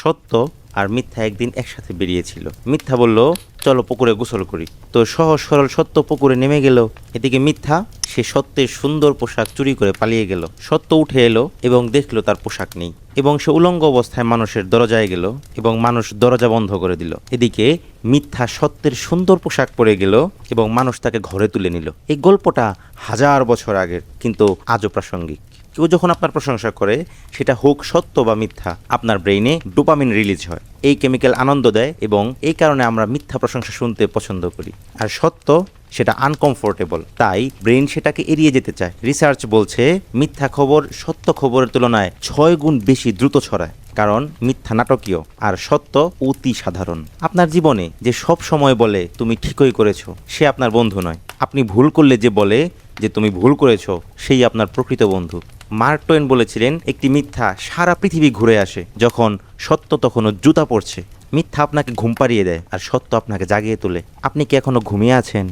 সত্য আর মিথ্যা একদিন একসাথে বেরিয়েছিল। মিথ্যা বলল, চলো পুকুরে গোসল করি। তো সহজ সরল সত্য পুকুরে নেমে গেল। এদিকে মিথ্যা সে সত্যের সুন্দর পোশাক চুরি করে পালিয়ে গেল। সত্য উঠে এলো এবং দেখলো তার পোশাক নেই, এবং সে উলঙ্গ অবস্থায় মানুষের দরজায় গেল এবং মানুষ দরজা বন্ধ করে দিল। এদিকে মিথ্যা সত্যের সুন্দর পোশাক পরে গেল এবং মানুষ তাকে ঘরে তুলে নিল। এই গল্পটা 1000 বছর আগের, কিন্তু আজও প্রাসঙ্গিক। কেউ যখন আপনার প্রশংসা করে, সেটা হোক সত্য বা মিথ্যা, আপনার ব্রেইনে ডোপামিন রিলিজ হয়। এই কেমিক্যাল আনন্দ দেয় এবং এই কারণে আমরা মিথ্যা প্রশংসা শুনতে পছন্দ করি। আর সত্য সেটা আনকমফোর্টেবল, তাই ব্রেইন সেটাকে এড়িয়ে যেতে চায়। রিসার্চ বলছে মিথ্যা খবর সত্য খবরের তুলনায় 6 গুণ বেশি দ্রুত ছড়ায়, কারণ মিথ্যা নাটকীয় আর সত্য অতি সাধারণ। আপনার জীবনে যে সব সময় বলে তুমি ঠিকই করেছো, সে আপনার বন্ধু নয়। আপনি ভুল করলে যে বলে যে তুমি ভুল করেছো, সেই আপনার প্রকৃত বন্ধু। মার্ক টোয়েন বলেছিলেন, একটি মিথ্যা সারা পৃথিবী ঘুরে আসে, যখন সত্য তখনও জুতা পড়ছে। মিথ্যা আপনাকে ঘুম পাড়িয়ে দেয় আর সত্য আপনাকে জাগিয়ে তোলে। আপনি কি এখনো ঘুমিয়ে আছেন?